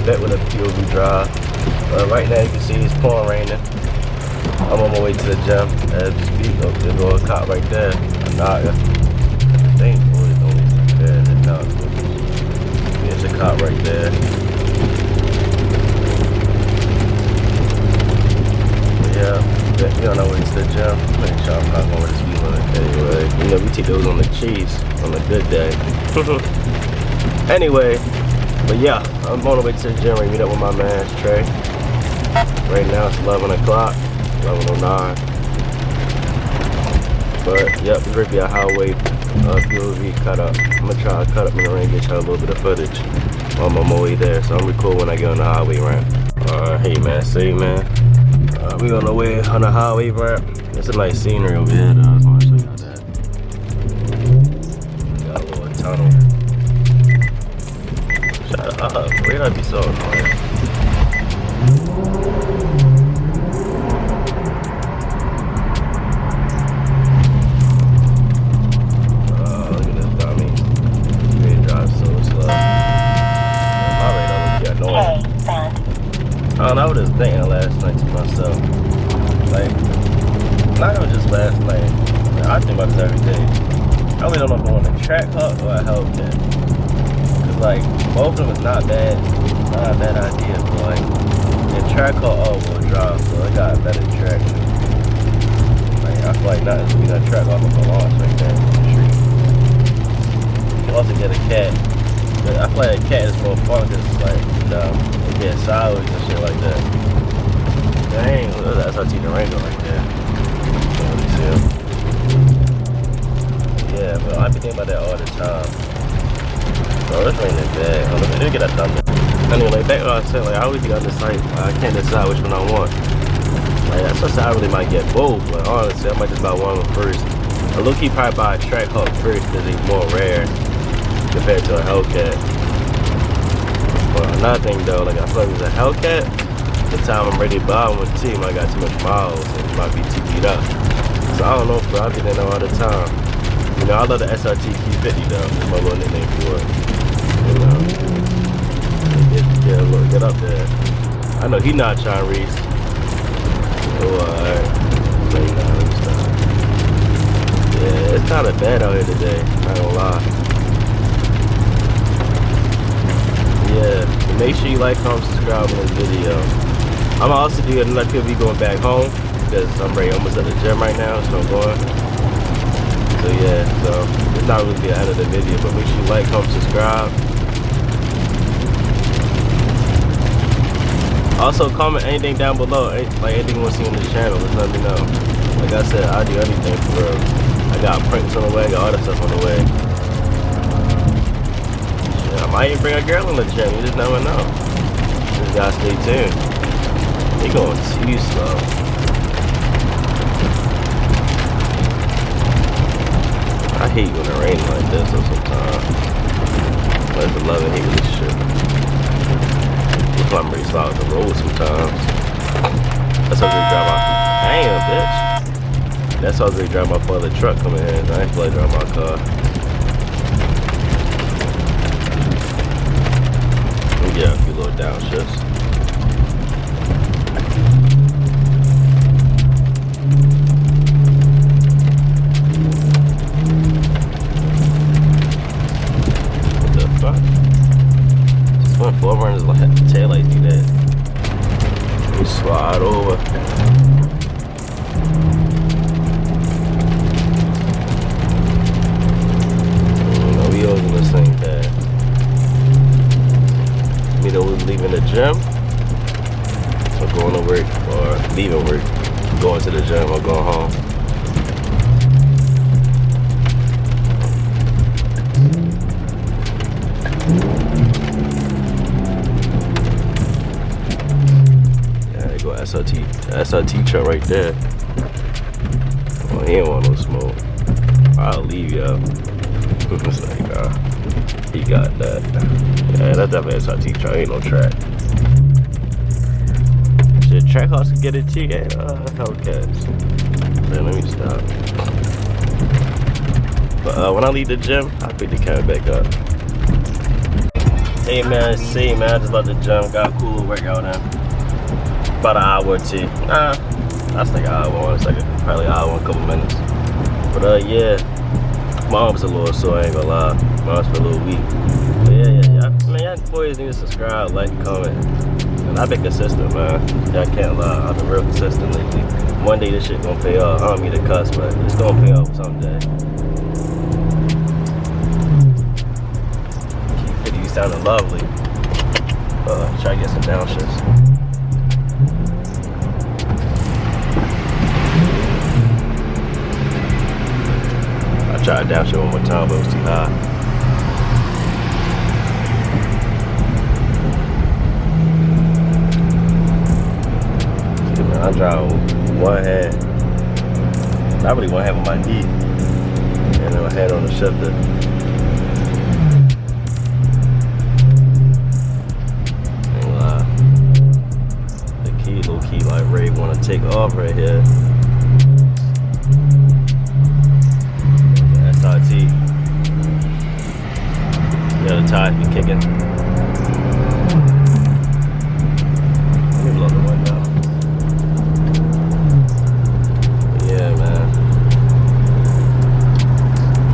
back with a POV drive. Right now you can see it's pouring raining. I'm on my way to the gym as we speak. Oh, there's a little cop right there. Anaga. I think boys only there. There's a cop right there. But yeah, we on our way to the gym. Make sure I'm not going with the speed limit. Anyway, you know, we take those on the cheese on a good day. Anyway, but yeah, I'm on the way to the gym. Meet up with my man Trey. Right now it's 11 o'clock, 11:09. But yep, it's gonna be a highway POV cut up. I'm gonna try to cut up in the rain, get y'all a little bit of footage on my way there. So I'm record when I get on the highway ramp. Hey man, say man, we on the way on the highway ramp. It's a nice scenery over here though. I just wanna show y'all that. Got a little tunnel. Shut up, why did I be so annoying? Look at this dummy. He may drive so slow. My radar would be annoying. I don't know, I was just thinking last night to myself. Like, not even just last night. I think about this every day. I really don't know if I want a track hawk or a Hellcat. Like, both of them is not bad. Not a bad idea, but like, the track hawk all-wheel drive, so I got a better traction. Like, I feel like nothing's gonna be that track off of a launch like that in the street. You can also get a cat, but I feel like a cat is more fun because, like, you know, it gets sideways and shit like that. Dang, that's SRT Durango right there. Let me see. Yeah, but I be thinking about that all the time. Bro, this rain is bad. Oh, let me get that thunder. Anyway, back to what I said, like, I always be on this site. I can't decide which one I want. Like, that's what I really might get both, but honestly, I might just buy one of them first. I low-key probably buy a track hawk first because it's more rare compared to a Hellcat. But another thing though, like, I feel like with a Hellcat, the time I'm ready to buy one with the team, I got too much miles and it might be too beat up. So I don't know, bro, I be there all the time. You know, I love the SRT Q50 though. That's my little nickname for it. You know, get up there. I know he not trying to race. Oh, alright. Yeah, it's kind of bad out here today. Not gonna lie. Yeah, make sure you like, comment, subscribe on this video. I'm gonna also do another POV going back home because I'm almost at the gym right now, so I'm going. So yeah, so it's not really the end of the video, but make sure you like, comment, subscribe. Also comment anything down below, like anything you want to see on this channel, just let me know. Like I said, I'll do anything for real. I got pranks on the way, I got all that stuff on the way. Yeah, I might even bring a girl in the gym, you just never know. Just gotta stay tuned. They going too slow. I hate when it rains like this sometimes. I just love it, hate this shit. I'm ready to slide on the road sometimes. That's how they drive my... Damn, bitch. That's how they drive my father's truck coming in. I ain't feel like drive my car. Yeah, a few little downshifts. Forerunners like taillights do that. We slide over. You know, we always in the same path. Either we're leaving the gym or going to work, or leaving work, going to the gym or going home. SRT truck right there. Oh, he ain't want no smoke. I'll leave y'all. It's like, he got that. Yeah, that's definitely SRT truck. Ain't no track. Shit, track house can get it too. Yeah, Hellcats. Man, let me stop. But when I leave the gym, I'll pick the camera back up. Hey man, see man, I just about to jump, got a cool little workout in. About an hour or two. Nah, that's like an hour, it's like probably an hour and a couple minutes. But yeah, my arms a little sore, I ain't gonna lie. My arms feel a little weak. But yeah. Man, y'all boys need to subscribe, like, comment. And I've been consistent, man. Y'all can't lie, I've been real consistent lately. One day this shit gonna pay off. I don't mean to cuss, but it's gonna pay off someday. You sounding lovely. Try to get some downshifts. I tried to downshift one more time, but it was too high. See, man, I drive with one hand. I really one hand on my knee, and then my hand on the shifter. Low-key, like Ray want to take off right here. SRT. Yeah, the tires be kicking. Let me blow the window. Yeah, man.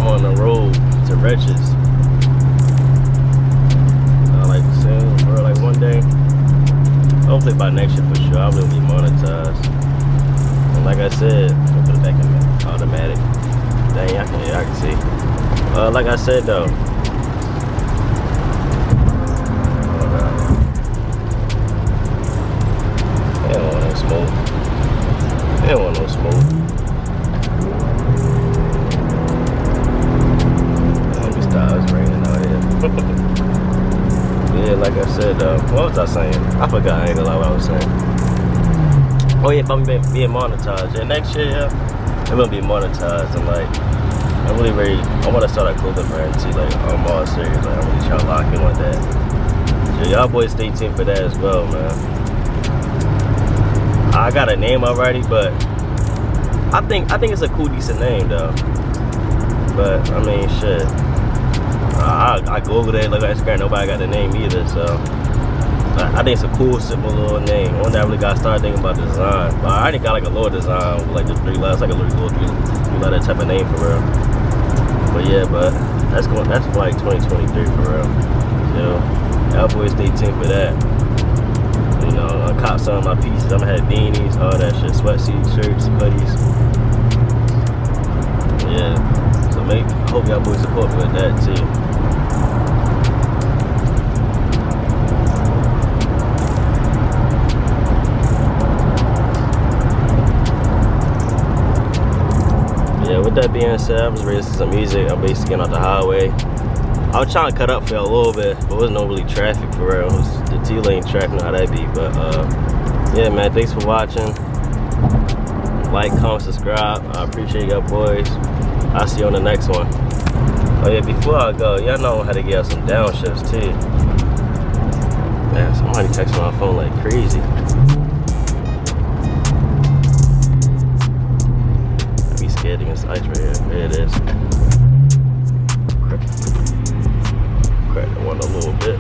I'm on the road to riches. I like to sing for like one day. Hopefully by next year for sure, I will be monetized. And like I said, I'll put it back in automatic. Dang, I can see. Like I said though. They don't want no smoke. They don't want no smoke. Let me stop, it's raining out here. Yeah, like I said, what was I saying? I forgot, I ain't gonna lie what I was saying. Oh yeah, about me being monetized. Yeah, next year, yeah, I'm gonna be monetized. And like, I'm really ready. I wanna start a clothing brand too. Like, I'm all serious. Like, I'm really trying to lock in on that. So y'all boys stay tuned for that as well, man. I got a name already, but I think it's a cool, decent name though. But I mean, shit. I googled it, look at Instagram, nobody got the name either, so I think it's a cool, simple little name. One day I really got to start thinking about the design. But I already got like a little design with like the 3 letters, like a little 3 letter type of name for real. But yeah, but that's for like 2023 for real. So y'all boys stay tuned for that. You know, I cop some of my pieces. I'm gonna have beanies, all that shit, sweatsuits, shirts, hoodies. Yeah. I hope y'all boys support me with that too. Yeah, with that being said, I was racing some music. I'm basically getting off the highway. I was trying to cut up for a little bit, but there was no really traffic for real. It was the T-lane traffic, know how that be. But yeah, man, thanks for watching. Like, comment, subscribe. I appreciate y'all boys. I'll see you on the next one. Oh yeah, before I go, y'all know how to get some downshifts too. Man, somebody texting my phone like crazy. I'd be scared against ice right here. There it is. Crack that one a little bit.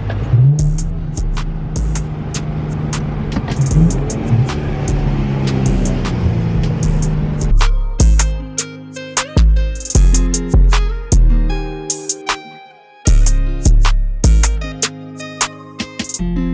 you.